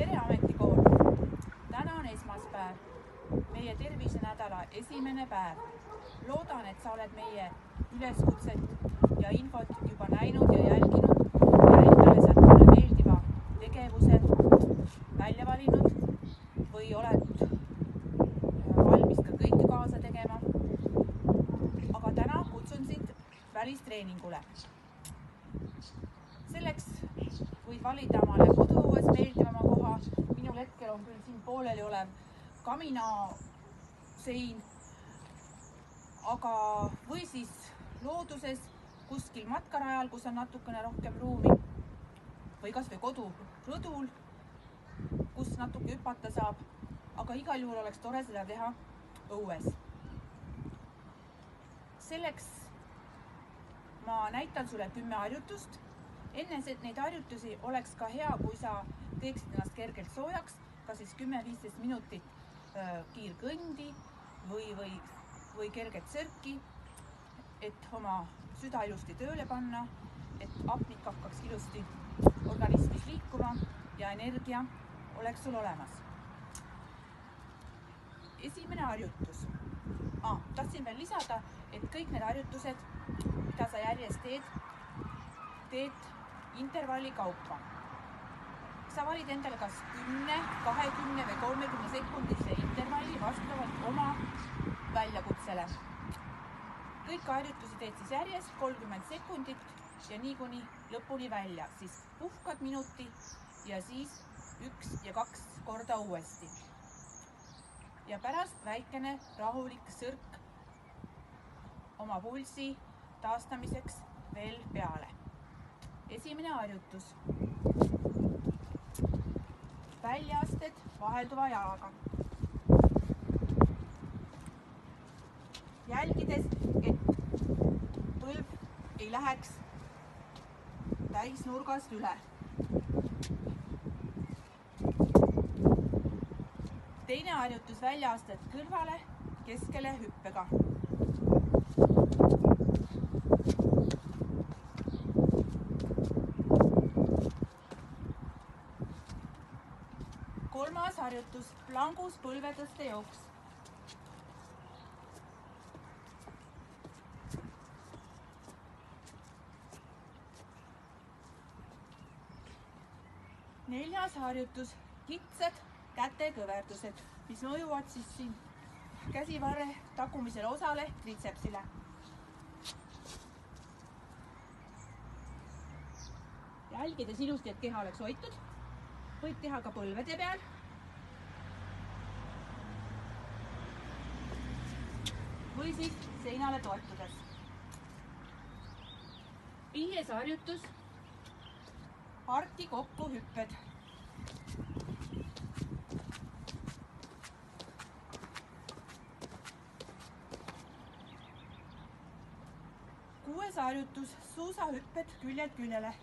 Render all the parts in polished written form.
tere ametikool! Täna on esmaspäev, meie tervisenädala esimene päev. Loodan, et sa oled meie üleskutset ja infot juba näinud ja jälginud ja endale sealt mõne meeldiva tegevuse välja valinud või oled valmis ka kõike kaasa tegema. Aga täna kutsun sind välistreeningule. Selleks võid valida omale koduõues meeldivama koha. Minul hetkel on küll siin pooleli olev kaminasein, aga või siis looduses kuskil matkarajal, kus on natukene rohkem ruumi, või kas või kodurõdul, kus natuke hüpata saab, aga igal juhul oleks tore seda teha õues. Selleks ma näitan sulle 10 harjutust. Enne neid harjutusi oleks ka hea, kui sa teeksid ennast kergelt soojaks, ka siis 10-15 minutit kiirkõndi või kerget sörki, et oma süda ilusti tööle panna, et hapnik hakkaks ilusti organismis liikuma ja energia oleks sul olemas. Esimene harjutus. Tahtsin veel lisada, et kõik need harjutused, mida sa järjest teed intervalli kaupa. Sa valid endale kas 10, 20 või 30 sekundise intervalli vastavalt oma väljakutsele. Kõik harjutusi teed siis järjest 30 sekundit ja nii kuni lõpuni välja. Siis puhkad minuti ja siis 1 ja 2 korda uuesti. Ja pärast väikene rahulik sõrk oma pulsi taastamiseks veel peale. Esimene harjutus. Väljaasted vahelduva jalaga. Jälgides, et põlv ei läheks täisnurgast üle. Teine harjutus, väljaasted kõrvale keskele hüppega. Kolmas harjutus, plangus põlvetõste jooks. Neljas harjutus, kitsad kätekõverdused, mis mõjuvad siis siin käsivarre tagumisele osale tritsepsile. Jälgides ilusti, et keha oleks hoitud, võid teha ka põlvede peal. Või siis seinale toetudes. 5. harjutus, parti kokku hüpped. Kuues harjutus, suusahüpped küljed küljele.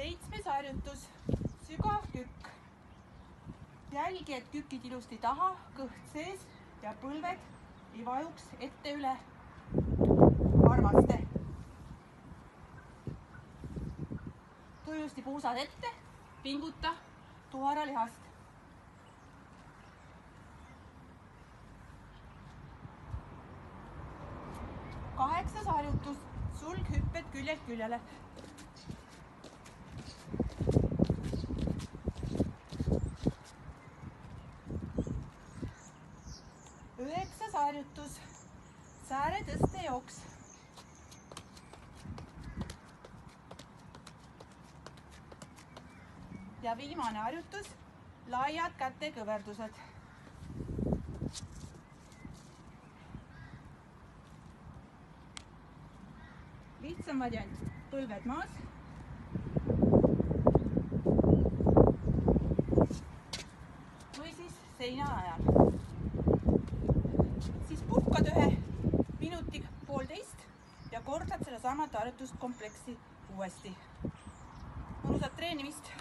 7. harjutus, sügav kükk. Jälgi, et kükid ilusti taha, kõht sees ja põlved ei vajuks ette üle varvaste. Tujusti puusad ette, pinguta tuharalihast. 8. harjutus, sulghüpped küljelt küljele. 9. harjutus, sääretõste jooks. 10. viimane harjutus, laiad kätekõverdused. Lihtsam variant, põlved maas. Või siis seina ajal. Siis puhkad 1 minuti 1,5 ja kordad selle samat harjutust kompleksi uuesti. Mõnusat treenimist!